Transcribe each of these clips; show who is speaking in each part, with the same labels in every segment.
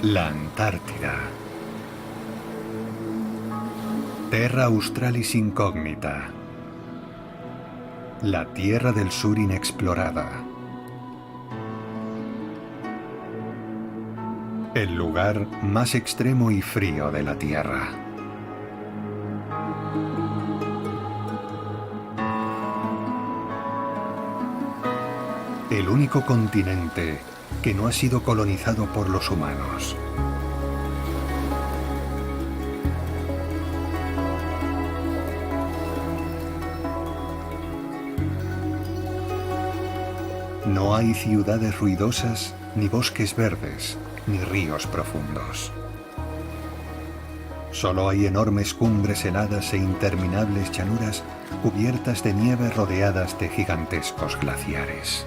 Speaker 1: La Antártida. Terra Australis Incógnita. La Tierra del Sur inexplorada. El lugar más extremo y frío de la Tierra. El único continente que no ha sido colonizado por los humanos. No hay ciudades ruidosas, ni bosques verdes, ni ríos profundos. Solo hay enormes cumbres heladas e interminables llanuras cubiertas de nieve rodeadas de gigantescos glaciares.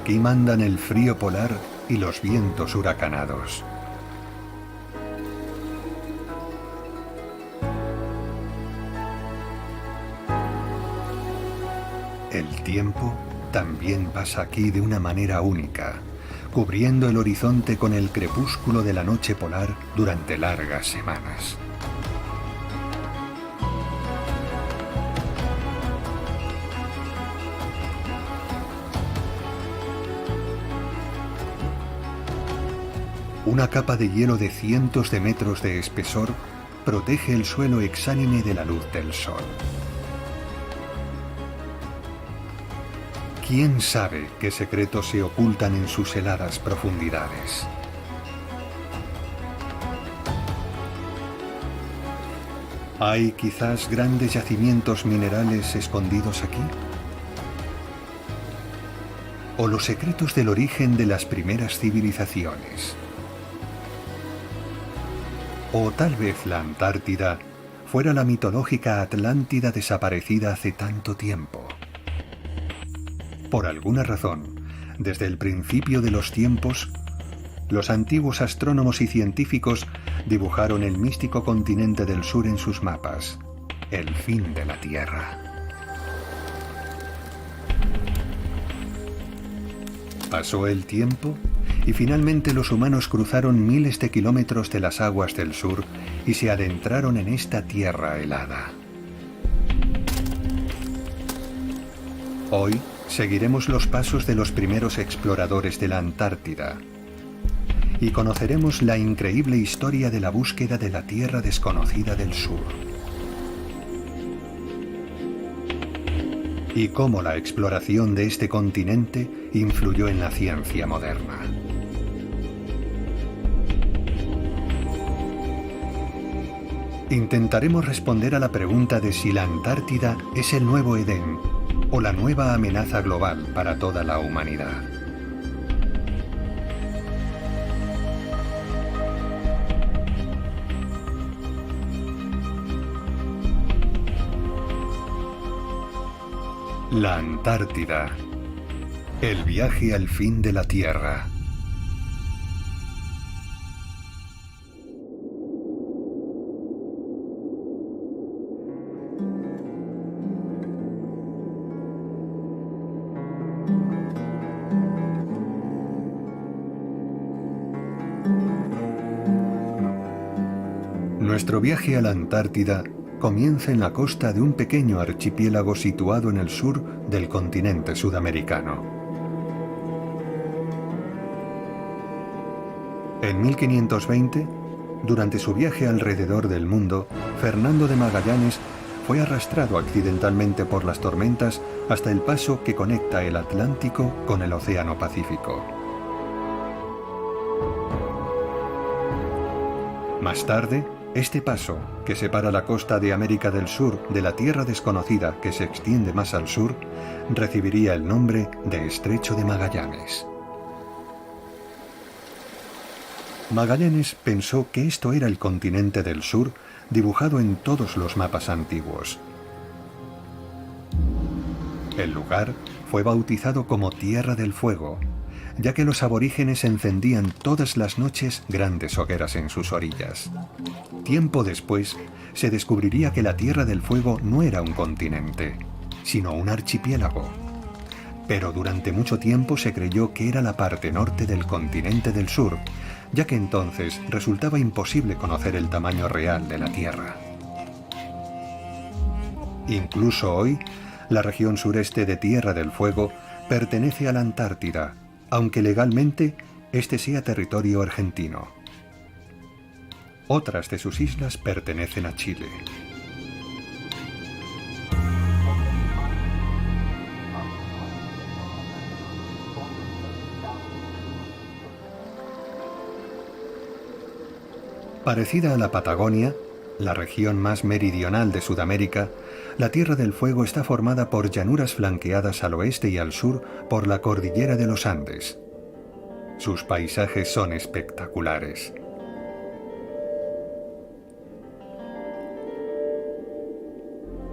Speaker 1: Aquí mandan el frío polar y los vientos huracanados. El tiempo también pasa aquí de una manera única, cubriendo el horizonte con el crepúsculo de la noche polar durante largas semanas. Una capa de hielo de cientos de metros de espesor protege el suelo exánime de la luz del sol. ¿Quién sabe qué secretos se ocultan en sus heladas profundidades? ¿Hay quizás grandes yacimientos minerales escondidos aquí? ¿O los secretos del origen de las primeras civilizaciones? O tal vez la Antártida fuera la mitológica Atlántida desaparecida hace tanto tiempo. Por alguna razón, desde el principio de los tiempos, los antiguos astrónomos y científicos dibujaron el místico continente del sur en sus mapas, el fin de la Tierra. Pasó el tiempo y finalmente los humanos cruzaron miles de kilómetros de las aguas del sur y se adentraron en esta tierra helada. Hoy seguiremos los pasos de los primeros exploradores de la Antártida y conoceremos la increíble historia de la búsqueda de la tierra desconocida del sur. Y cómo la exploración de este continente influyó en la ciencia moderna. Intentaremos responder a la pregunta de si la Antártida es el nuevo Edén o la nueva amenaza global para toda la humanidad. La Antártida. El viaje al fin de la Tierra. Nuestro viaje a la Antártida comienza en la costa de un pequeño archipiélago situado en el sur del continente sudamericano. En 1520, durante su viaje alrededor del mundo, Fernando de Magallanes fue arrastrado accidentalmente por las tormentas hasta el paso que conecta el Atlántico con el Océano Pacífico. Más tarde, este paso, que separa la costa de América del Sur de la tierra desconocida que se extiende más al sur, recibiría el nombre de Estrecho de Magallanes. Magallanes pensó que esto era el continente del sur dibujado en todos los mapas antiguos. El lugar fue bautizado como Tierra del Fuego, ya que los aborígenes encendían todas las noches grandes hogueras en sus orillas. Tiempo después, se descubriría que la Tierra del Fuego no era un continente, sino un archipiélago. Pero durante mucho tiempo se creyó que era la parte norte del continente del sur, ya que entonces resultaba imposible conocer el tamaño real de la Tierra. Incluso hoy, la región sureste de Tierra del Fuego pertenece a la Antártida, aunque legalmente este sea territorio argentino. Otras de sus islas pertenecen a Chile. Parecida a la Patagonia, la región más meridional de Sudamérica, la Tierra del Fuego está formada por llanuras flanqueadas al oeste y al sur por la cordillera de los Andes. Sus paisajes son espectaculares.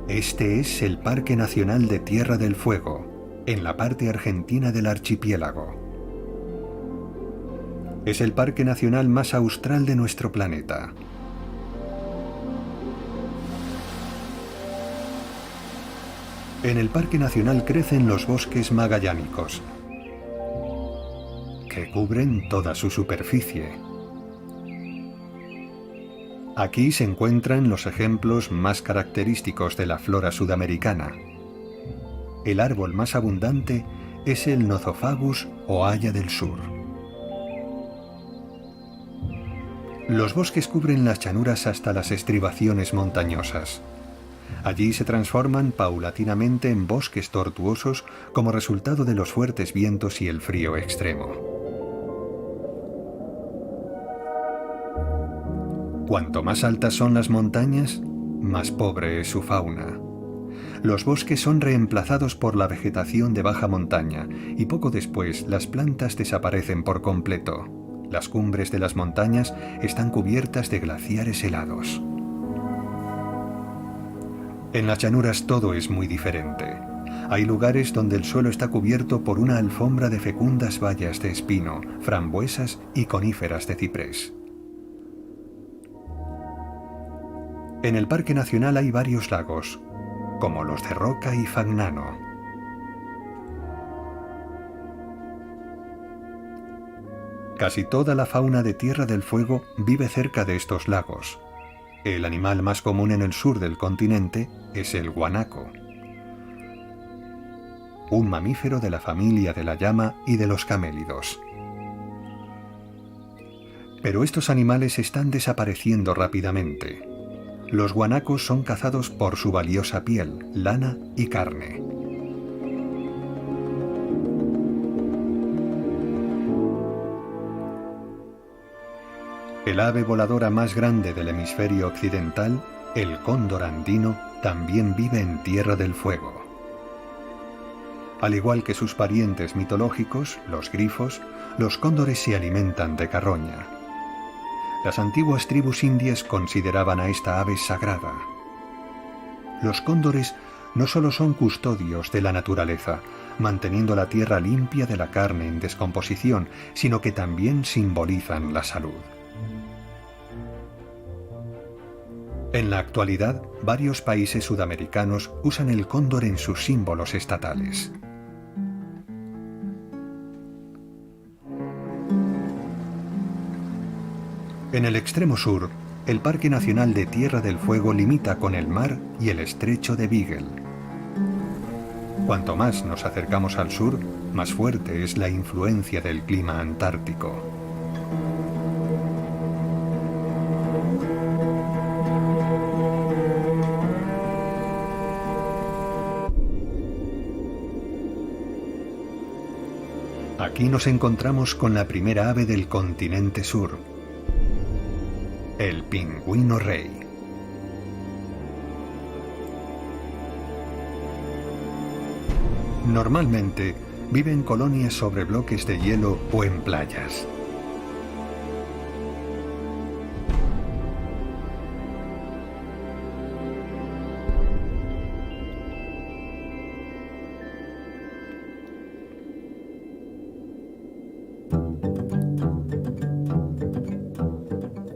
Speaker 1: Este es el Parque Nacional de Tierra del Fuego, en la parte argentina del archipiélago. Es el parque nacional más austral de nuestro planeta. En el parque nacional crecen los bosques magallánicos, que cubren toda su superficie. Aquí se encuentran los ejemplos más característicos de la flora sudamericana. El árbol más abundante es el Nothofagus o haya del sur. Los bosques cubren las llanuras hasta las estribaciones montañosas. Allí se transforman paulatinamente en bosques tortuosos como resultado de los fuertes vientos y el frío extremo. Cuanto más altas son las montañas, más pobre es su fauna. Los bosques son reemplazados por la vegetación de baja montaña y poco después las plantas desaparecen por completo. Las cumbres de las montañas están cubiertas de glaciares helados. En las llanuras todo es muy diferente. Hay lugares donde el suelo está cubierto por una alfombra de fecundas bayas de espino, frambuesas y coníferas de ciprés. En el Parque Nacional hay varios lagos, como los de Roca y Fagnano. Casi toda la fauna de Tierra del Fuego vive cerca de estos lagos. El animal más común en el sur del continente es el guanaco, un mamífero de la familia de la llama y de los camélidos. Pero estos animales están desapareciendo rápidamente. Los guanacos son cazados por su valiosa piel, lana y carne. El ave voladora más grande del hemisferio occidental, el cóndor andino, también vive en Tierra del Fuego. Al igual que sus parientes mitológicos, los grifos, los cóndores se alimentan de carroña. Las antiguas tribus indias consideraban a esta ave sagrada. Los cóndores no solo son custodios de la naturaleza, manteniendo la tierra limpia de la carne en descomposición, sino que también simbolizan la salud. En la actualidad, varios países sudamericanos usan el cóndor en sus símbolos estatales. En el extremo sur, el Parque Nacional de Tierra del Fuego limita con el mar y el estrecho de Beagle. Cuanto más nos acercamos al sur, más fuerte es la influencia del clima antártico. Aquí nos encontramos con la primera ave del continente sur, el pingüino rey. Normalmente vive en colonias sobre bloques de hielo o en playas.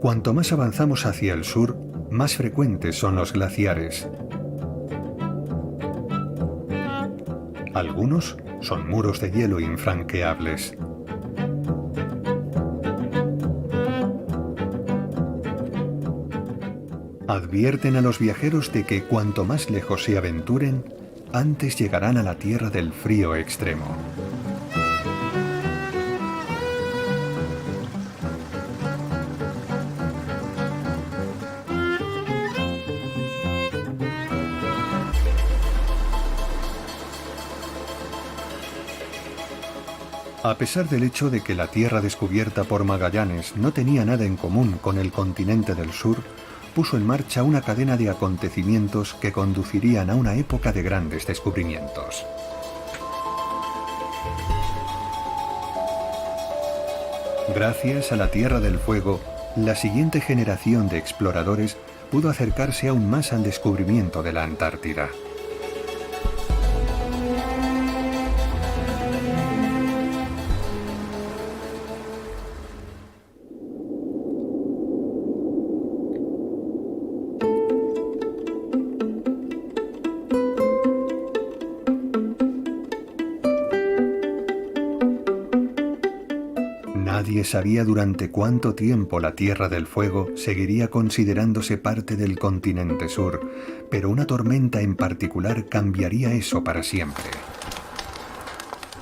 Speaker 1: Cuanto más avanzamos hacia el sur, más frecuentes son los glaciares. Algunos son muros de hielo infranqueables. Advierten a los viajeros de que cuanto más lejos se aventuren, antes llegarán a la tierra del frío extremo. A pesar del hecho de que la tierra descubierta por Magallanes no tenía nada en común con el continente del sur, puso en marcha una cadena de acontecimientos que conducirían a una época de grandes descubrimientos. Gracias a la Tierra del Fuego, la siguiente generación de exploradores pudo acercarse aún más al descubrimiento de la Antártida. Nadie sabía durante cuánto tiempo la Tierra del Fuego seguiría considerándose parte del continente sur, pero una tormenta en particular cambiaría eso para siempre.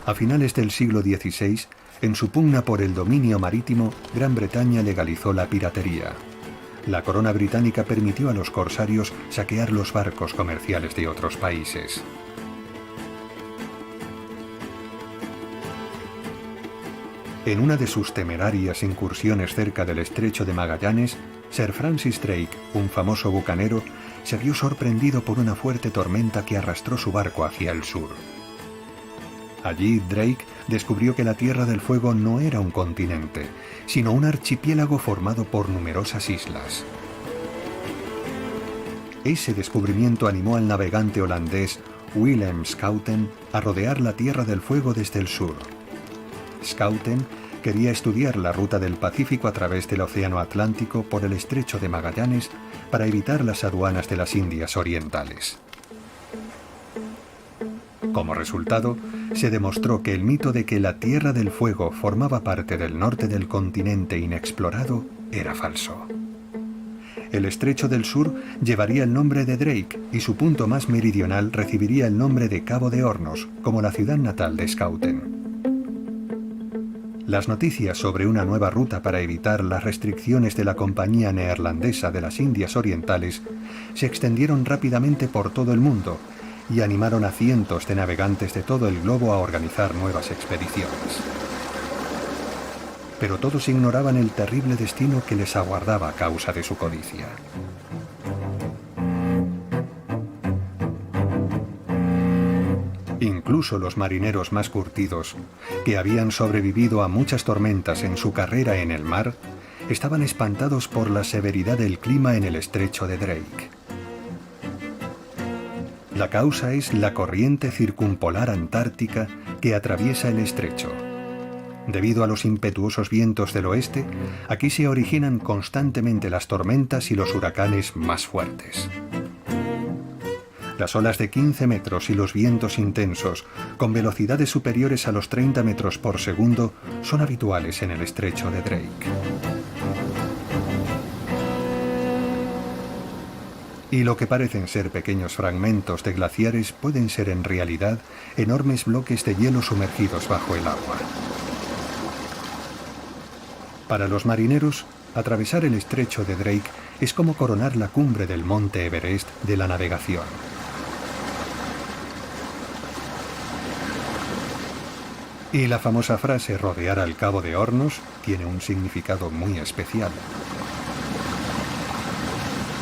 Speaker 1: A finales del siglo XVI, en su pugna por el dominio marítimo, Gran Bretaña legalizó la piratería. La corona británica permitió a los corsarios saquear los barcos comerciales de otros países. En una de sus temerarias incursiones cerca del estrecho de Magallanes, Sir Francis Drake, un famoso bucanero, se vio sorprendido por una fuerte tormenta que arrastró su barco hacia el sur. Allí Drake descubrió que la Tierra del Fuego no era un continente, sino un archipiélago formado por numerosas islas. Ese descubrimiento animó al navegante holandés Willem Schouten a rodear la Tierra del Fuego desde el sur. Schouten quería estudiar la ruta del Pacífico a través del Océano Atlántico por el estrecho de Magallanes para evitar las aduanas de las Indias Orientales. Como resultado, se demostró que el mito de que la Tierra del Fuego formaba parte del norte del continente inexplorado era falso. El estrecho del sur llevaría el nombre de Drake y su punto más meridional recibiría el nombre de Cabo de Hornos, como la ciudad natal de Schouten. Las noticias sobre una nueva ruta para evitar las restricciones de la Compañía Neerlandesa de las Indias Orientales se extendieron rápidamente por todo el mundo y animaron a cientos de navegantes de todo el globo a organizar nuevas expediciones. Pero todos ignoraban el terrible destino que les aguardaba a causa de su codicia. Incluso los marineros más curtidos, que habían sobrevivido a muchas tormentas en su carrera en el mar, estaban espantados por la severidad del clima en el estrecho de Drake. La causa es la corriente circumpolar antártica que atraviesa el estrecho. Debido a los impetuosos vientos del oeste, aquí se originan constantemente las tormentas y los huracanes más fuertes. Las olas de 15 metros y los vientos intensos, con velocidades superiores a los 30 metros por segundo, son habituales en el estrecho de Drake. Y lo que parecen ser pequeños fragmentos de glaciares pueden ser en realidad enormes bloques de hielo sumergidos bajo el agua. Para los marineros, atravesar el estrecho de Drake es como coronar la cumbre del monte Everest de la navegación. Y la famosa frase rodear al Cabo de Hornos tiene un significado muy especial.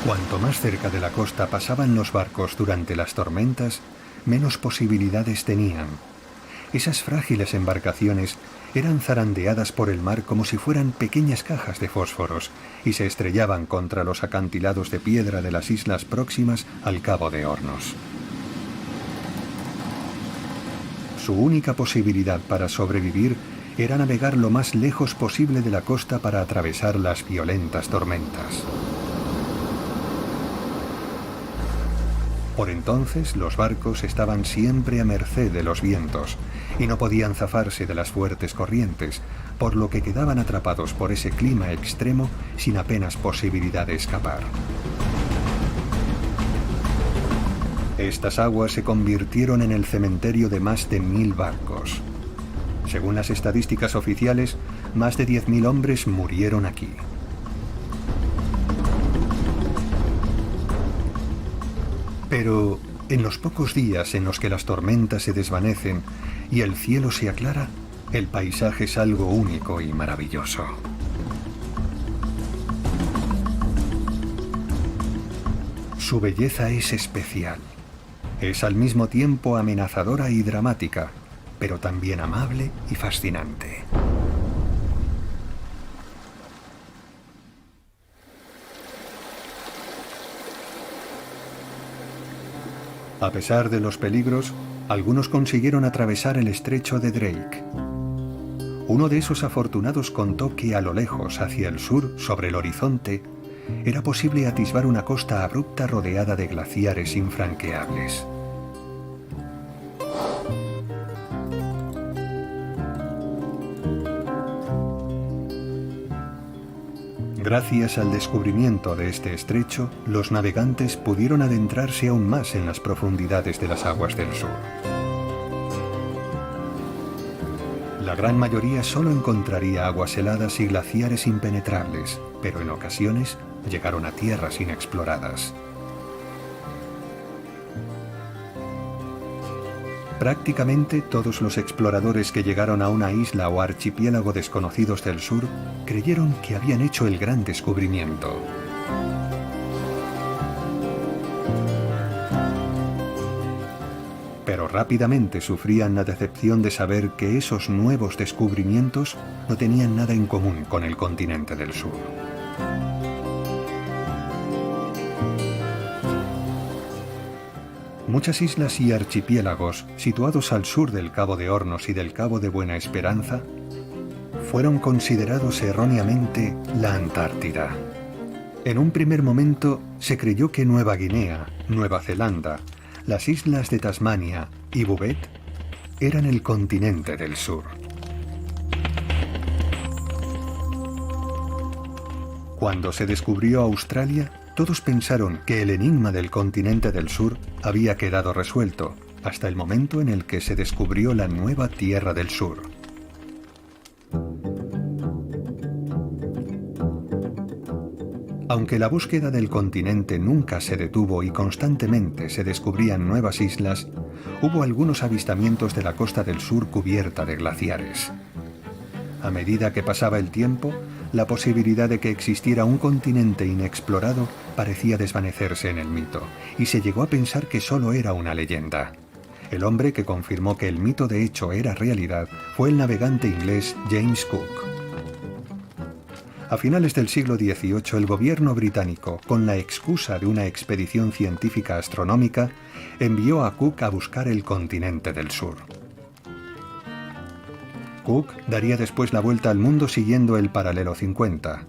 Speaker 1: Cuanto más cerca de la costa pasaban los barcos durante las tormentas, menos posibilidades tenían. Esas frágiles embarcaciones eran zarandeadas por el mar como si fueran pequeñas cajas de fósforos y se estrellaban contra los acantilados de piedra de las islas próximas al Cabo de Hornos. Su única posibilidad para sobrevivir era navegar lo más lejos posible de la costa para atravesar las violentas tormentas. Por entonces, los barcos estaban siempre a merced de los vientos y no podían zafarse de las fuertes corrientes, por lo que quedaban atrapados por ese clima extremo sin apenas posibilidad de escapar. Estas aguas se convirtieron en el cementerio de más de 1000 barcos. Según las estadísticas oficiales, más de 10.000 hombres murieron aquí. Pero en los pocos días en los que las tormentas se desvanecen y el cielo se aclara, el paisaje es algo único y maravilloso. Su belleza es especial. Es al mismo tiempo amenazadora y dramática, pero también amable y fascinante. A pesar de los peligros, algunos consiguieron atravesar el estrecho de Drake. Uno de esos afortunados contó que a lo lejos, hacia el sur, sobre el horizonte, era posible atisbar una costa abrupta rodeada de glaciares infranqueables. Gracias al descubrimiento de este estrecho, los navegantes pudieron adentrarse aún más en las profundidades de las aguas del sur. La gran mayoría solo encontraría aguas heladas y glaciares impenetrables, pero en ocasiones llegaron a tierras inexploradas. Prácticamente todos los exploradores que llegaron a una isla o archipiélago desconocidos del sur creyeron que habían hecho el gran descubrimiento. Pero rápidamente sufrían la decepción de saber que esos nuevos descubrimientos no tenían nada en común con el continente del sur. Muchas islas y archipiélagos situados al sur del Cabo de Hornos y del Cabo de Buena Esperanza fueron considerados erróneamente la Antártida. En un primer momento se creyó que Nueva Guinea, Nueva Zelanda, las islas de Tasmania y Bouvet eran el continente del sur. Cuando se descubrió Australia, todos pensaron que el enigma del continente del sur había quedado resuelto, hasta el momento en el que se descubrió la nueva Tierra del Sur. Aunque la búsqueda del continente nunca se detuvo y constantemente se descubrían nuevas islas, hubo algunos avistamientos de la costa del sur cubierta de glaciares. A medida que pasaba el tiempo, la posibilidad de que existiera un continente inexplorado parecía desvanecerse en el mito, y se llegó a pensar que solo era una leyenda. El hombre que confirmó que el mito de hecho era realidad fue el navegante inglés James Cook. A finales del siglo XVIII, el gobierno británico, con la excusa de una expedición científica astronómica, envió a Cook a buscar el continente del sur. Cook daría después la vuelta al mundo siguiendo el paralelo 50.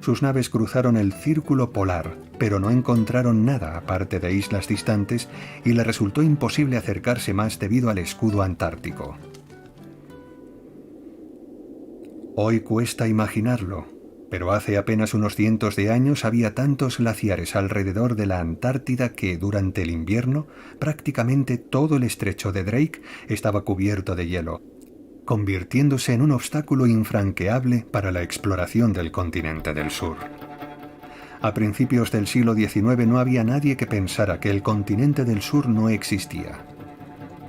Speaker 1: Sus naves cruzaron el círculo polar, pero no encontraron nada aparte de islas distantes y le resultó imposible acercarse más debido al escudo antártico. Hoy cuesta imaginarlo, pero hace apenas unos cientos de años había tantos glaciares alrededor de la Antártida que durante el invierno prácticamente todo el estrecho de Drake estaba cubierto de hielo, convirtiéndose en un obstáculo infranqueable para la exploración del continente del sur. A principios del siglo XIX no había nadie que pensara que el continente del sur no existía,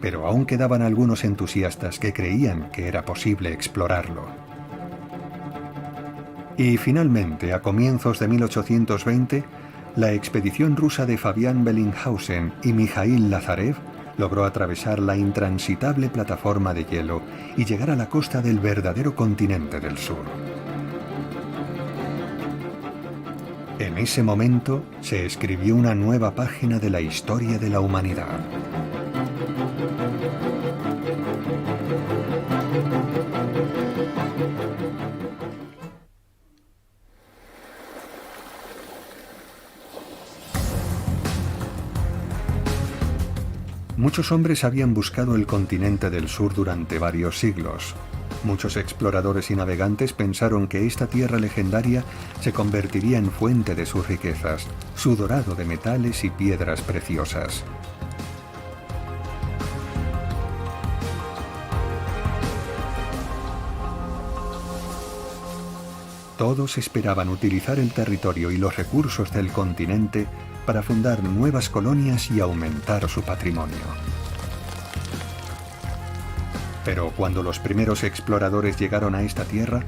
Speaker 1: pero aún quedaban algunos entusiastas que creían que era posible explorarlo. Y finalmente, a comienzos de 1820, la expedición rusa de Fabián Bellinghausen y Mijaíl Lazarev logró atravesar la intransitable plataforma de hielo y llegar a la costa del verdadero continente del sur. En ese momento se escribió una nueva página de la historia de la humanidad. Muchos hombres habían buscado el continente del sur durante varios siglos. Muchos exploradores y navegantes pensaron que esta tierra legendaria se convertiría en fuente de sus riquezas, su dorado de metales y piedras preciosas. Todos esperaban utilizar el territorio y los recursos del continente para fundar nuevas colonias y aumentar su patrimonio. Pero cuando los primeros exploradores llegaron a esta tierra,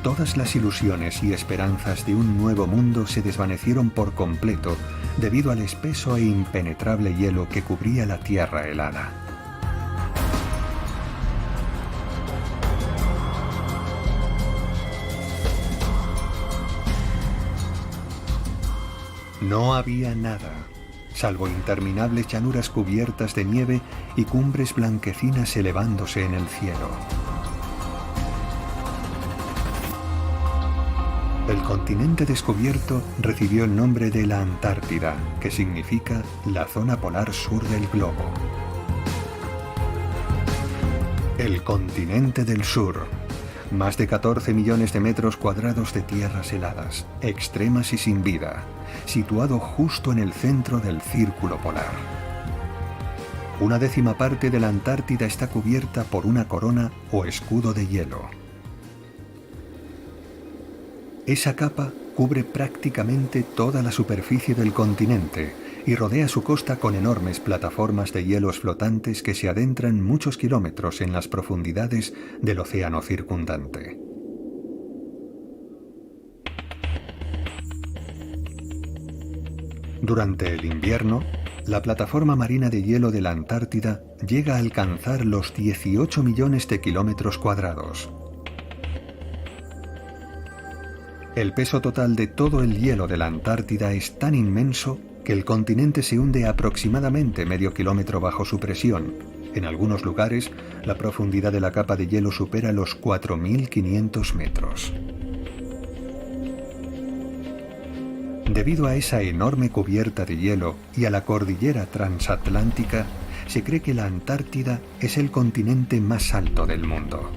Speaker 1: todas las ilusiones y esperanzas de un nuevo mundo se desvanecieron por completo debido al espeso e impenetrable hielo que cubría la tierra helada. No había nada, salvo interminables llanuras cubiertas de nieve y cumbres blanquecinas elevándose en el cielo. El continente descubierto recibió el nombre de la Antártida, que significa la zona polar sur del globo. El continente del sur. Más de 14 millones de metros cuadrados de tierras heladas, extremas y sin vida, situado justo en el centro del círculo polar. Una décima parte de la Antártida está cubierta por una corona o escudo de hielo. Esa capa cubre prácticamente toda la superficie del continente y rodea su costa con enormes plataformas de hielos flotantes que se adentran muchos kilómetros en las profundidades del océano circundante. Durante el invierno, la plataforma marina de hielo de la Antártida llega a alcanzar los 18 millones de kilómetros cuadrados. El peso total de todo el hielo de la Antártida es tan inmenso que el continente se hunde aproximadamente medio kilómetro bajo su presión. En algunos lugares, la profundidad de la capa de hielo supera los 4.500 metros. Debido a esa enorme cubierta de hielo y a la cordillera transatlántica, se cree que la Antártida es el continente más alto del mundo.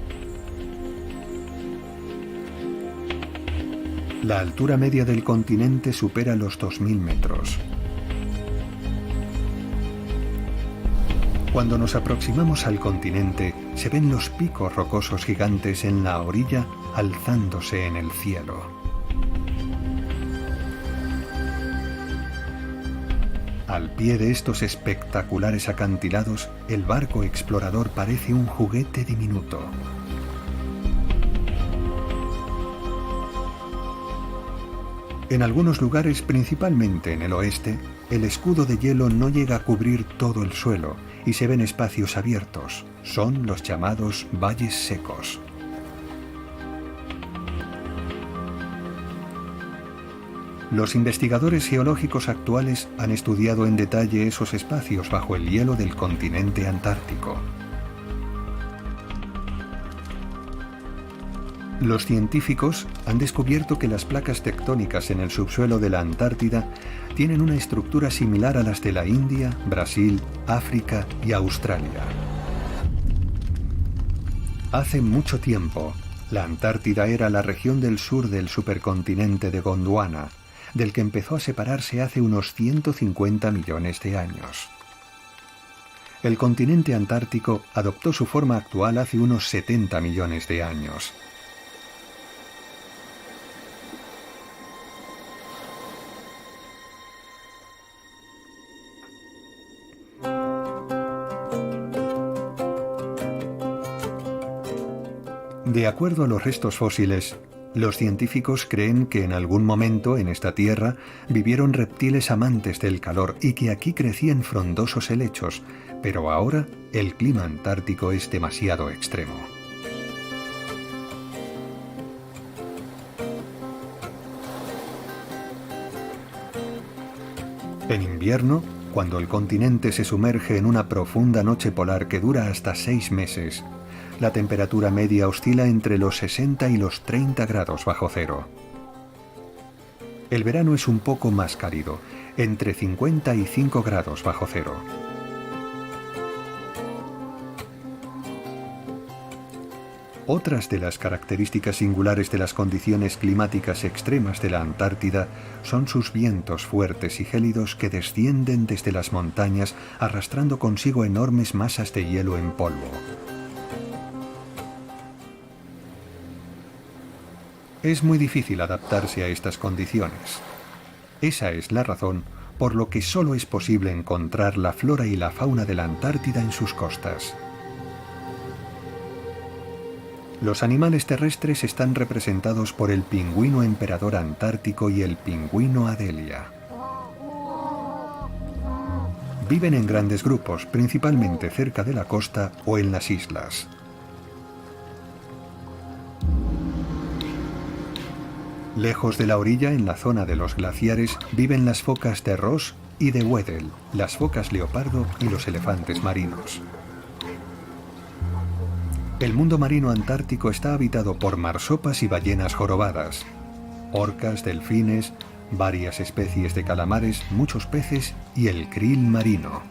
Speaker 1: La altura media del continente supera los 2.000 metros. Cuando nos aproximamos al continente, se ven los picos rocosos gigantes en la orilla alzándose en el cielo. Al pie de estos espectaculares acantilados, el barco explorador parece un juguete diminuto. En algunos lugares, principalmente en el oeste, el escudo de hielo no llega a cubrir todo el suelo y se ven espacios abiertos. Son los llamados valles secos. Los investigadores geológicos actuales han estudiado en detalle esos espacios bajo el hielo del continente antártico. Los científicos han descubierto que las placas tectónicas en el subsuelo de la Antártida tienen una estructura similar a las de la India, Brasil, África y Australia. Hace mucho tiempo, la Antártida era la región del sur del supercontinente de Gondwana, del que empezó a separarse hace unos 150 millones de años. El continente antártico adoptó su forma actual hace unos 70 millones de años. De acuerdo a los restos fósiles, los científicos creen que en algún momento en esta tierra vivieron reptiles amantes del calor y que aquí crecían frondosos helechos, pero ahora el clima antártico es demasiado extremo. En invierno, cuando el continente se sumerge en una profunda noche polar que dura hasta 6 meses, la temperatura media oscila entre los 60 y los 30 grados bajo cero. El verano es un poco más cálido, entre 55 grados bajo cero. Otras de las características singulares de las condiciones climáticas extremas de la Antártida son sus vientos fuertes y gélidos que descienden desde las montañas arrastrando consigo enormes masas de hielo en polvo. Es muy difícil adaptarse a estas condiciones. Esa es la razón por lo que solo es posible encontrar la flora y la fauna de la Antártida en sus costas. Los animales terrestres están representados por el pingüino emperador antártico y el pingüino Adelia. Viven en grandes grupos, principalmente cerca de la costa o en las islas. Lejos de la orilla, en la zona de los glaciares, viven las focas de Ross y de Weddell, las focas leopardo y los elefantes marinos. El mundo marino antártico está habitado por marsopas y ballenas jorobadas, orcas, delfines, varias especies de calamares, muchos peces y el krill marino.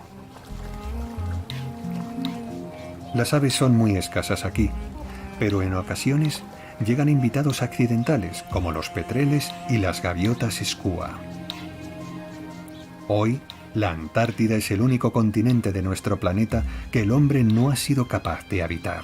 Speaker 1: Las aves son muy escasas aquí, pero en ocasiones llegan invitados accidentales como los petreles y las gaviotas skua. Hoy, la Antártida es el único continente de nuestro planeta que el hombre no ha sido capaz de habitar.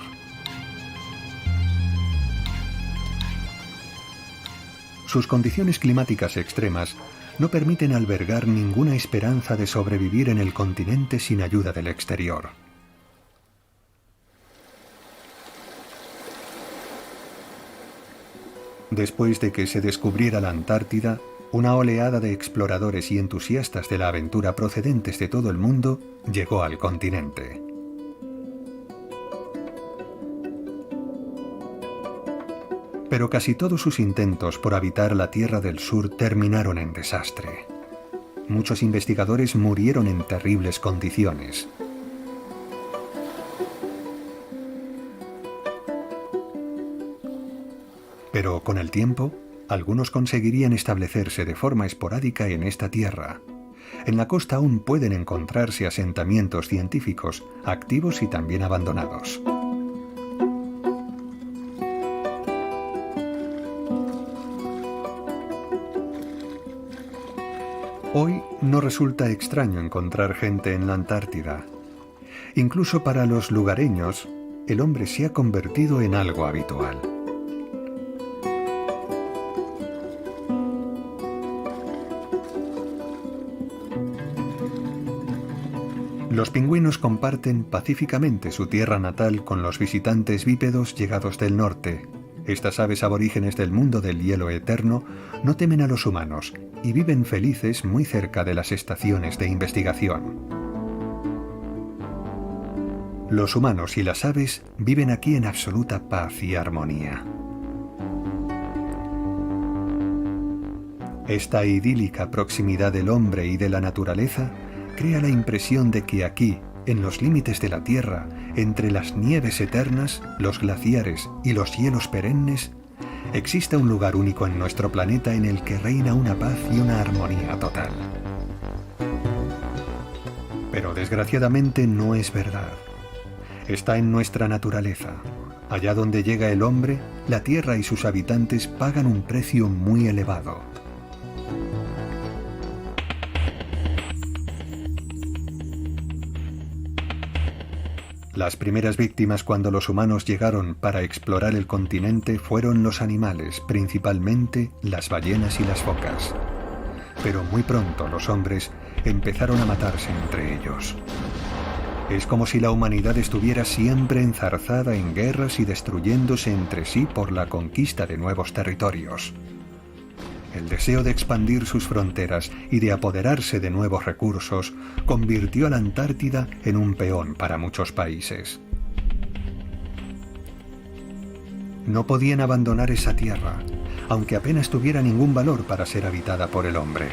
Speaker 1: Sus condiciones climáticas extremas no permiten albergar ninguna esperanza de sobrevivir en el continente sin ayuda del exterior. Después de que se descubriera la Antártida, una oleada de exploradores y entusiastas de la aventura procedentes de todo el mundo llegó al continente. Pero casi todos sus intentos por habitar la Tierra del Sur terminaron en desastre. Muchos investigadores murieron en terribles condiciones. Pero con el tiempo, algunos conseguirían establecerse de forma esporádica en esta tierra. En la costa aún pueden encontrarse asentamientos científicos, activos y también abandonados. Hoy no resulta extraño encontrar gente en la Antártida. Incluso para los lugareños, el hombre se ha convertido en algo habitual. Los pingüinos comparten pacíficamente su tierra natal con los visitantes bípedos llegados del norte. Estas aves aborígenes del mundo del hielo eterno no temen a los humanos y viven felices muy cerca de las estaciones de investigación. Los humanos y las aves viven aquí en absoluta paz y armonía. Esta idílica proximidad del hombre y de la naturaleza crea la impresión de que aquí, en los límites de la Tierra, entre las nieves eternas, los glaciares y los hielos perennes, existe un lugar único en nuestro planeta en el que reina una paz y una armonía total. Pero desgraciadamente no es verdad. Está en nuestra naturaleza. Allá donde llega el hombre, la Tierra y sus habitantes pagan un precio muy elevado. Las primeras víctimas cuando los humanos llegaron para explorar el continente fueron los animales, principalmente las ballenas y las focas. Pero muy pronto los hombres empezaron a matarse entre ellos. Es como si la humanidad estuviera siempre enzarzada en guerras y destruyéndose entre sí por la conquista de nuevos territorios. El deseo de expandir sus fronteras y de apoderarse de nuevos recursos convirtió a la Antártida en un peón para muchos países. No podían abandonar esa tierra, aunque apenas tuviera ningún valor para ser habitada por el hombre.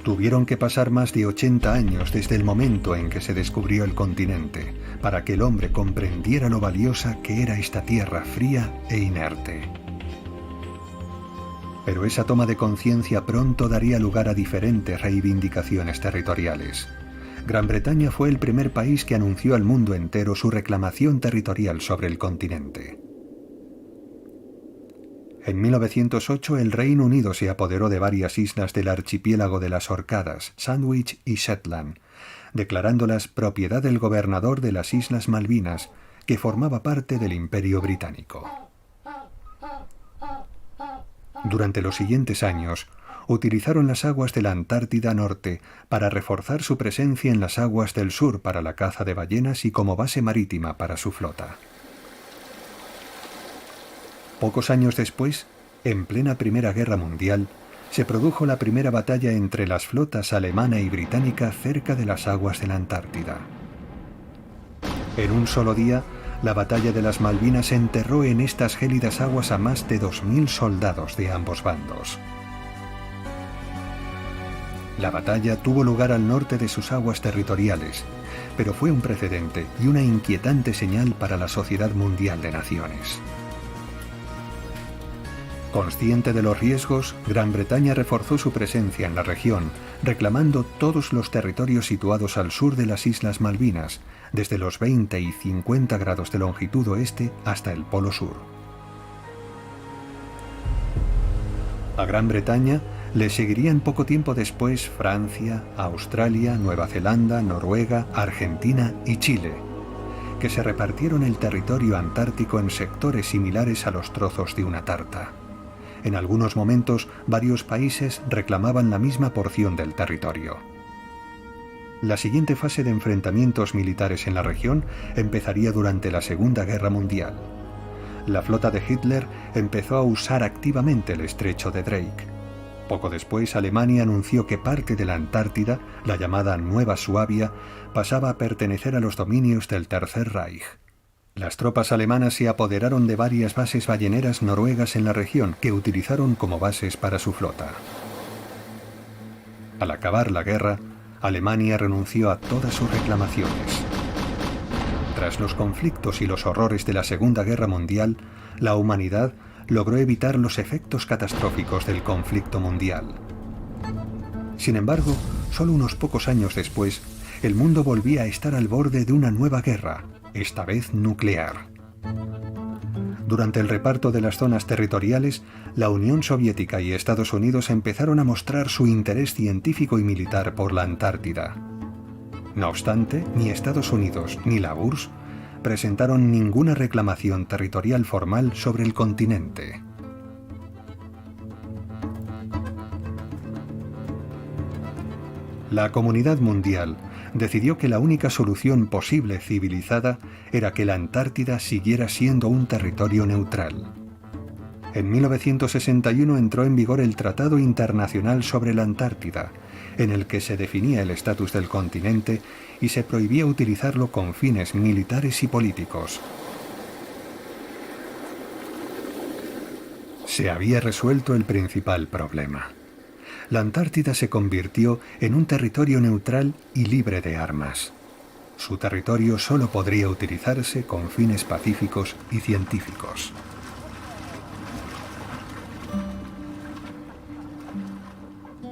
Speaker 1: Tuvieron que pasar más de 80 años desde el momento en que se descubrió el continente para que el hombre comprendiera lo valiosa que era esta tierra fría e inerte. Pero esa toma de conciencia pronto daría lugar a diferentes reivindicaciones territoriales. Gran Bretaña fue el primer país que anunció al mundo entero su reclamación territorial sobre el continente. En 1908 el Reino Unido se apoderó de varias islas del archipiélago de las Orcadas, Sandwich y Shetland, declarándolas propiedad del gobernador de las Islas Malvinas, que formaba parte del Imperio Británico. Durante los siguientes años, utilizaron las aguas de la Antártida Norte para reforzar su presencia en las aguas del sur para la caza de ballenas y como base marítima para su flota. Pocos años después, en plena Primera Guerra Mundial, se produjo la primera batalla entre las flotas alemana y británica cerca de las aguas de la Antártida. En un solo día, la batalla de las Malvinas enterró en estas gélidas aguas a más de 2000 soldados de ambos bandos. La batalla tuvo lugar al norte de sus aguas territoriales, pero fue un precedente y una inquietante señal para la sociedad mundial de naciones. Consciente de los riesgos, Gran Bretaña reforzó su presencia en la región, reclamando todos los territorios situados al sur de las Islas Malvinas, desde los 20 y 50 grados de longitud oeste hasta el Polo Sur. A Gran Bretaña le seguirían poco tiempo después Francia, Australia, Nueva Zelanda, Noruega, Argentina y Chile, que se repartieron el territorio antártico en sectores similares a los trozos de una tarta. En algunos momentos, varios países reclamaban la misma porción del territorio. La siguiente fase de enfrentamientos militares en la región empezaría durante la Segunda Guerra Mundial. La flota de Hitler empezó a usar activamente el estrecho de Drake. Poco después, Alemania anunció que parte de la Antártida, la llamada Nueva Suabia, pasaba a pertenecer a los dominios del Tercer Reich. Las tropas alemanas se apoderaron de varias bases balleneras noruegas en la región que utilizaron como bases para su flota. Al acabar la guerra, Alemania renunció a todas sus reclamaciones. Tras los conflictos y los horrores de la Segunda Guerra Mundial, la humanidad logró evitar los efectos catastróficos del conflicto mundial. Sin embargo, solo unos pocos años después, el mundo volvía a estar al borde de una nueva guerra, esta vez nuclear. Durante el reparto de las zonas territoriales, la Unión Soviética y Estados Unidos empezaron a mostrar su interés científico y militar por la Antártida. No obstante, ni Estados Unidos ni la URSS presentaron ninguna reclamación territorial formal sobre el continente. La comunidad mundial decidió que la única solución posible civilizada era que la Antártida siguiera siendo un territorio neutral. En 1961 entró en vigor el Tratado Internacional sobre la Antártida, en el que se definía el estatus del continente y se prohibía utilizarlo con fines militares y políticos. Se había resuelto el principal problema. La Antártida se convirtió en un territorio neutral y libre de armas. Su territorio solo podría utilizarse con fines pacíficos y científicos.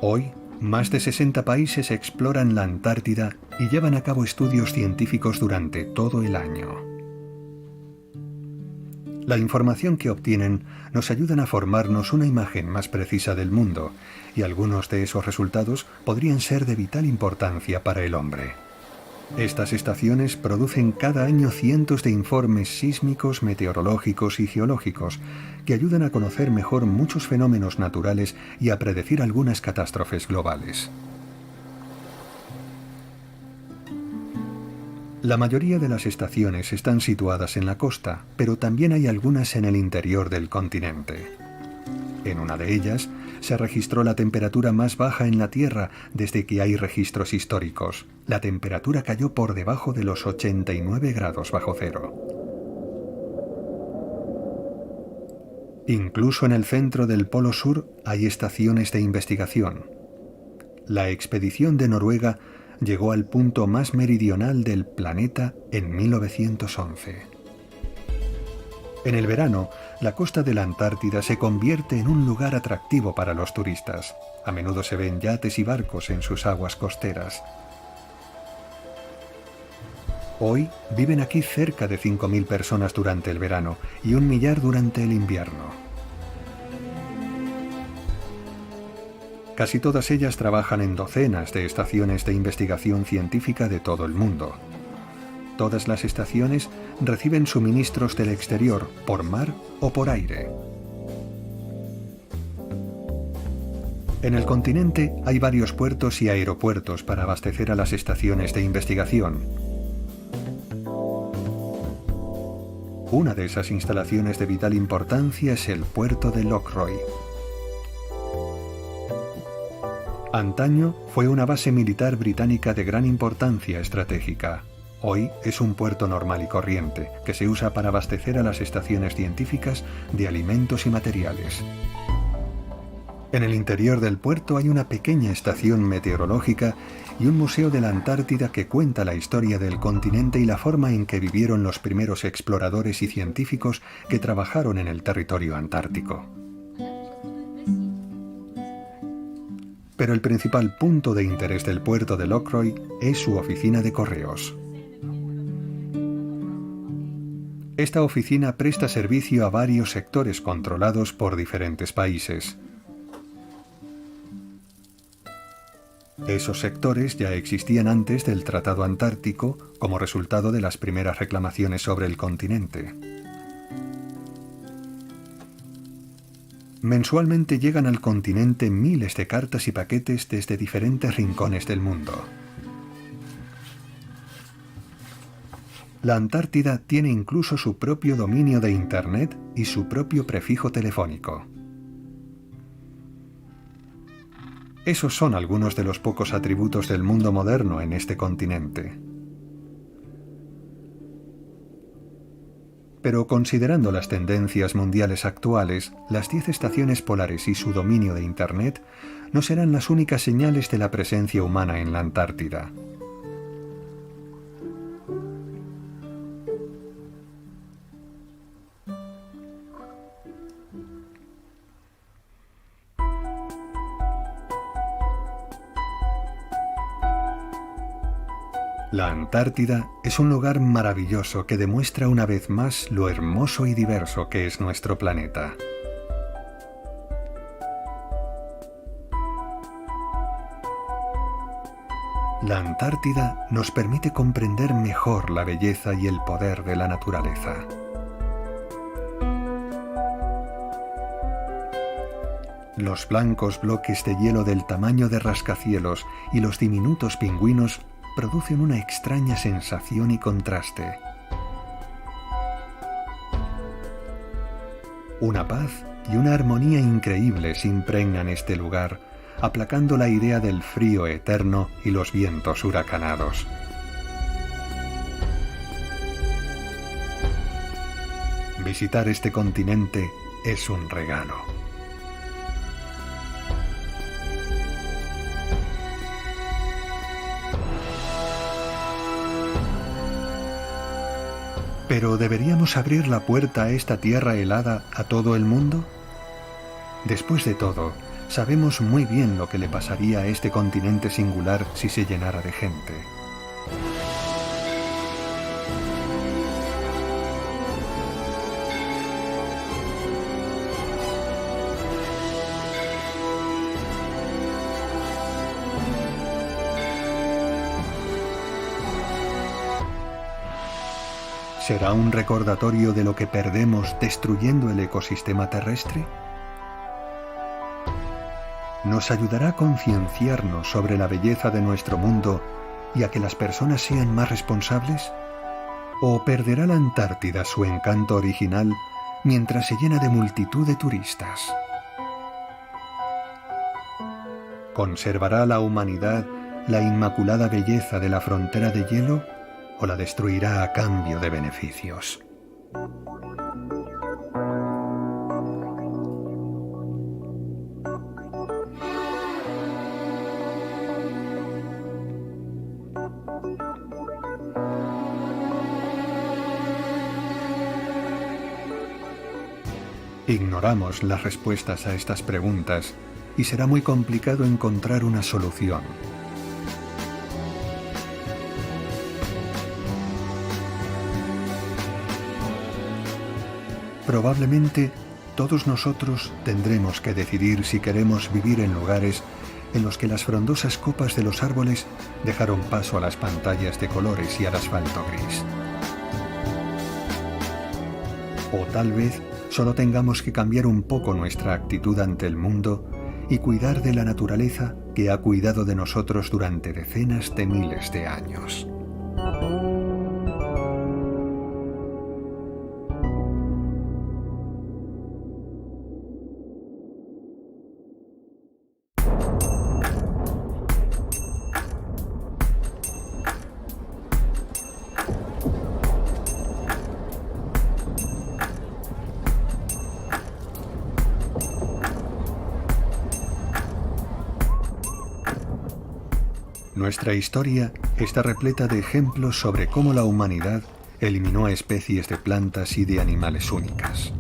Speaker 1: Hoy, más de 60 países exploran la Antártida y llevan a cabo estudios científicos durante todo el año. La información que obtienen nos ayudan a formarnos una imagen más precisa del mundo, y algunos de esos resultados podrían ser de vital importancia para el hombre. Estas estaciones producen cada año cientos de informes sísmicos, meteorológicos y geológicos que ayudan a conocer mejor muchos fenómenos naturales y a predecir algunas catástrofes globales. La mayoría de las estaciones están situadas en la costa, pero también hay algunas en el interior del continente. En una de ellas, se registró la temperatura más baja en la Tierra desde que hay registros históricos. La temperatura cayó por debajo de los 89 grados bajo cero. Incluso en el centro del Polo Sur hay estaciones de investigación. La expedición de Noruega llegó al punto más meridional del planeta en 1911. En el verano, la costa de la Antártida se convierte en un lugar atractivo para los turistas. A menudo se ven yates y barcos en sus aguas costeras. Hoy viven aquí cerca de 5.000 personas durante el verano y 1 millar durante el invierno. Casi todas ellas trabajan en docenas de estaciones de investigación científica de todo el mundo. Todas las estaciones reciben suministros del exterior, por mar o por aire. En el continente hay varios puertos y aeropuertos para abastecer a las estaciones de investigación. Una de esas instalaciones de vital importancia es el puerto de Lockroy. Antaño fue una base militar británica de gran importancia estratégica. Hoy es un puerto normal y corriente, que se usa para abastecer a las estaciones científicas de alimentos y materiales. En el interior del puerto hay una pequeña estación meteorológica y un museo de la Antártida que cuenta la historia del continente y la forma en que vivieron los primeros exploradores y científicos que trabajaron en el territorio antártico. Pero el principal punto de interés del puerto de Lockroy es su oficina de correos. Esta oficina presta servicio a varios sectores controlados por diferentes países. Esos sectores ya existían antes del Tratado Antártico como resultado de las primeras reclamaciones sobre el continente. Mensualmente llegan al continente miles de cartas y paquetes desde diferentes rincones del mundo. La Antártida tiene incluso su propio dominio de Internet y su propio prefijo telefónico. Esos son algunos de los pocos atributos del mundo moderno en este continente. Pero considerando las tendencias mundiales actuales, las 10 estaciones polares y su dominio de Internet no serán las únicas señales de la presencia humana en la Antártida. La Antártida es un lugar maravilloso que demuestra una vez más lo hermoso y diverso que es nuestro planeta. La Antártida nos permite comprender mejor la belleza y el poder de la naturaleza. Los blancos bloques de hielo del tamaño de rascacielos y los diminutos pingüinos producen una extraña sensación y contraste. Una paz y una armonía increíbles impregnan este lugar, aplacando la idea del frío eterno y los vientos huracanados. Visitar este continente es un regalo. ¿Pero deberíamos abrir la puerta a esta tierra helada a todo el mundo? Después de todo, sabemos muy bien lo que le pasaría a este continente singular si se llenara de gente. ¿Será un recordatorio de lo que perdemos destruyendo el ecosistema terrestre? ¿Nos ayudará a concienciarnos sobre la belleza de nuestro mundo y a que las personas sean más responsables? ¿O perderá la Antártida su encanto original mientras se llena de multitud de turistas? ¿Conservará la humanidad la inmaculada belleza de la frontera de hielo o la destruirá a cambio de beneficios? Ignoramos las respuestas a estas preguntas y será muy complicado encontrar una solución. Probablemente todos nosotros tendremos que decidir si queremos vivir en lugares en los que las frondosas copas de los árboles dejaron paso a las pantallas de colores y al asfalto gris. O tal vez solo tengamos que cambiar un poco nuestra actitud ante el mundo y cuidar de la naturaleza que ha cuidado de nosotros durante decenas de miles de años. Nuestra historia está repleta de ejemplos sobre cómo la humanidad eliminó a especies de plantas y de animales únicas.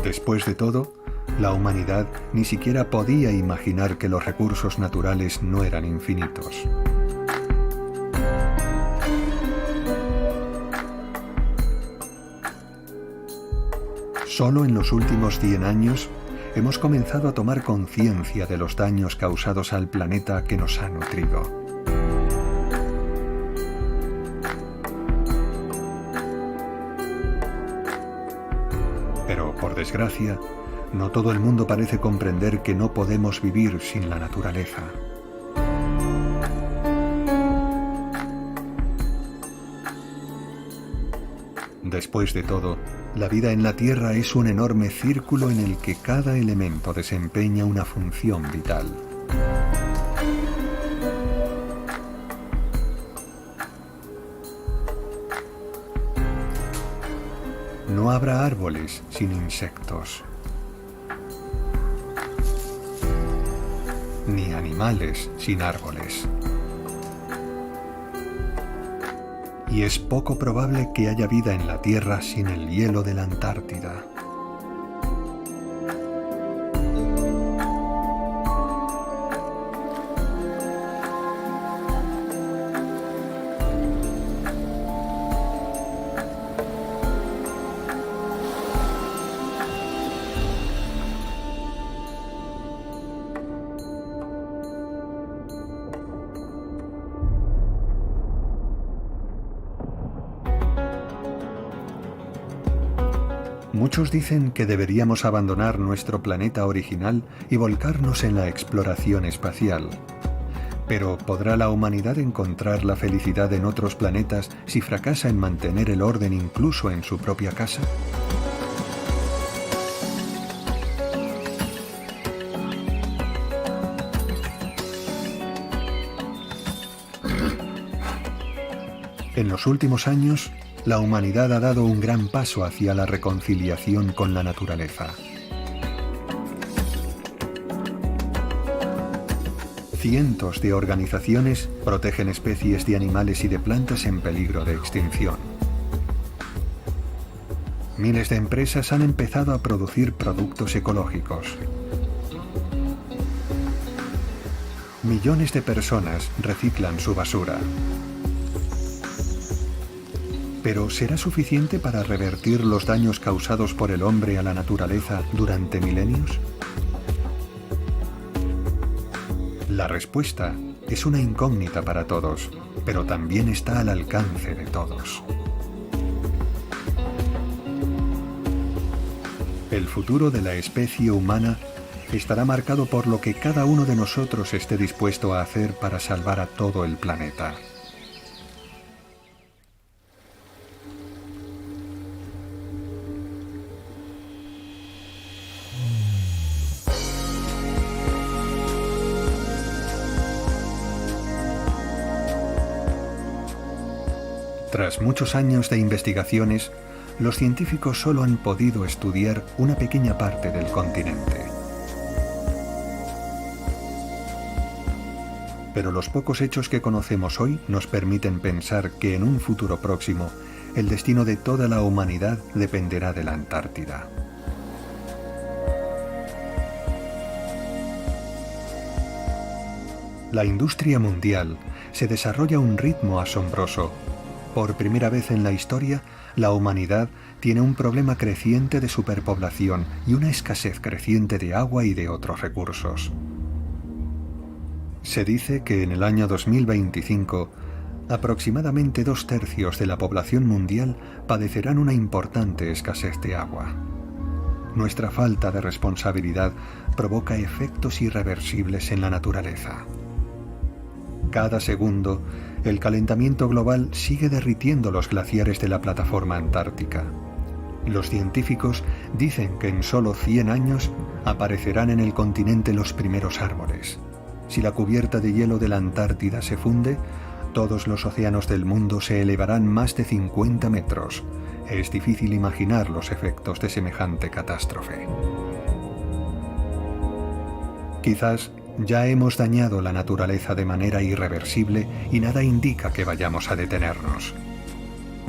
Speaker 1: Después de todo, la humanidad ni siquiera podía imaginar que los recursos naturales no eran infinitos. Solo en los últimos 100 años hemos comenzado a tomar conciencia de los daños causados al planeta que nos ha nutrido. Pero, por desgracia, no todo el mundo parece comprender que no podemos vivir sin la naturaleza. Después de todo, la vida en la Tierra es un enorme círculo en el que cada elemento desempeña una función vital. No habrá árboles sin insectos, ni animales sin árboles. Y es poco probable que haya vida en la Tierra sin el hielo de la Antártida. Muchos dicen que deberíamos abandonar nuestro planeta original y volcarnos en la exploración espacial. Pero ¿podrá la humanidad encontrar la felicidad en otros planetas si fracasa en mantener el orden incluso en su propia casa? En los últimos años, la humanidad ha dado un gran paso hacia la reconciliación con la naturaleza. Cientos de organizaciones protegen especies de animales y de plantas en peligro de extinción. Miles de empresas han empezado a producir productos ecológicos. Millones de personas reciclan su basura. ¿Pero será suficiente para revertir los daños causados por el hombre a la naturaleza durante milenios? La respuesta es una incógnita para todos, pero también está al alcance de todos. El futuro de la especie humana estará marcado por lo que cada uno de nosotros esté dispuesto a hacer para salvar a todo el planeta. Tras muchos años de investigaciones, los científicos solo han podido estudiar una pequeña parte del continente. Pero los pocos hechos que conocemos hoy nos permiten pensar que en un futuro próximo, el destino de toda la humanidad dependerá de la Antártida. La industria mundial se desarrolla un ritmo asombroso. Por primera vez en la historia, la humanidad tiene un problema creciente de superpoblación y una escasez creciente de agua y de otros recursos. Se dice que en el año 2025, aproximadamente 2/3 de la población mundial padecerán una importante escasez de agua. Nuestra falta de responsabilidad provoca efectos irreversibles en la naturaleza. Cada segundo, el calentamiento global sigue derritiendo los glaciares de la plataforma antártica. Los científicos dicen que en solo 100 años aparecerán en el continente los primeros árboles. Si la cubierta de hielo de la Antártida se funde, todos los océanos del mundo se elevarán más de 50 metros. Es difícil imaginar los efectos de semejante catástrofe. Quizás ya hemos dañado la naturaleza de manera irreversible y nada indica que vayamos a detenernos.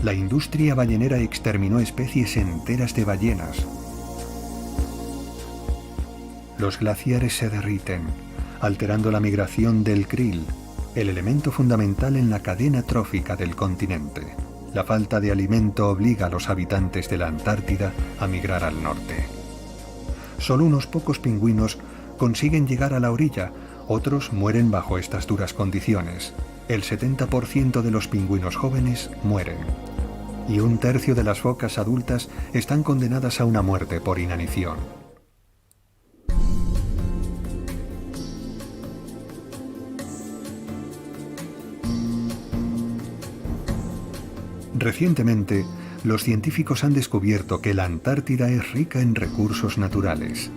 Speaker 1: La industria ballenera exterminó especies enteras de ballenas. Los glaciares se derriten, alterando la migración del krill, el elemento fundamental en la cadena trófica del continente. La falta de alimento obliga a los habitantes de la Antártida a migrar al norte. Solo unos pocos pingüinos consiguen llegar a la orilla, otros mueren bajo estas duras condiciones. El 70% de los pingüinos jóvenes mueren. Y 1/3 de las focas adultas están condenadas a una muerte por inanición. Recientemente, los científicos han descubierto que la Antártida es rica en recursos naturales.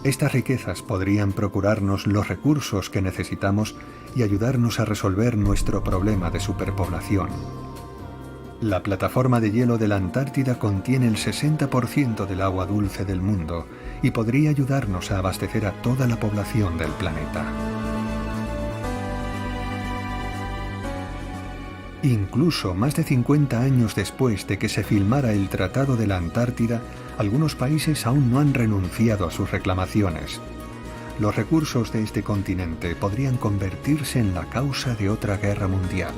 Speaker 1: Estas riquezas podrían procurarnos los recursos que necesitamos y ayudarnos a resolver nuestro problema de superpoblación. La plataforma de hielo de la Antártida contiene el 60% del agua dulce del mundo y podría ayudarnos a abastecer a toda la población del planeta. Incluso más de 50 años después de que se firmara el Tratado de la Antártida, algunos países aún no han renunciado a sus reclamaciones. Los recursos de este continente podrían convertirse en la causa de otra guerra mundial.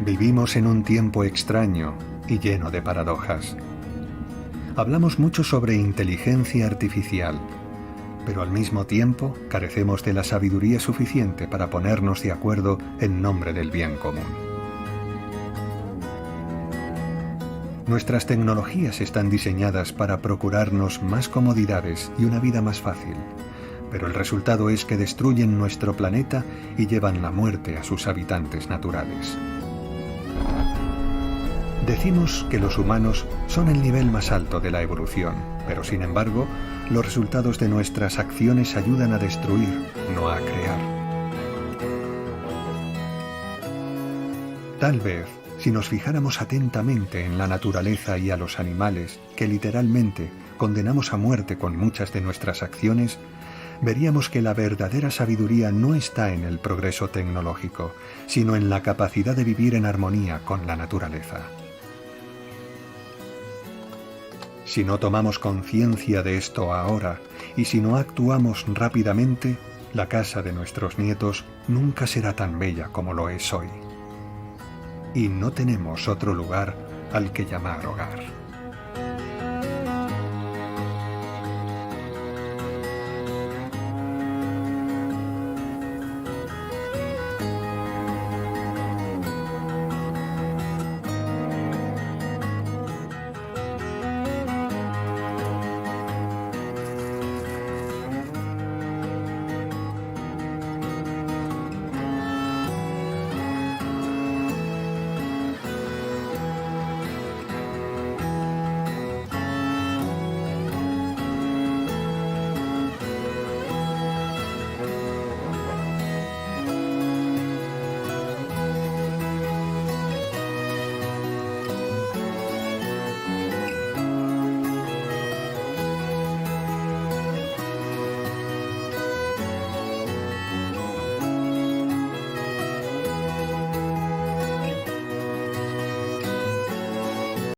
Speaker 1: Vivimos en un tiempo extraño y lleno de paradojas. Hablamos mucho sobre inteligencia artificial, pero al mismo tiempo carecemos de la sabiduría suficiente para ponernos de acuerdo en nombre del bien común. Nuestras tecnologías están diseñadas para procurarnos más comodidades y una vida más fácil, pero el resultado es que destruyen nuestro planeta y llevan la muerte a sus habitantes naturales. Decimos que los humanos son el nivel más alto de la evolución, pero sin embargo, los resultados de nuestras acciones ayudan a destruir, no a crear. Tal vez, si nos fijáramos atentamente en la naturaleza y a los animales, que literalmente condenamos a muerte con muchas de nuestras acciones, veríamos que la verdadera sabiduría no está en el progreso tecnológico, sino en la capacidad de vivir en armonía con la naturaleza. Si no tomamos conciencia de esto ahora y si no actuamos rápidamente, la casa de nuestros nietos nunca será tan bella como lo es hoy. Y no tenemos otro lugar al que llamar hogar.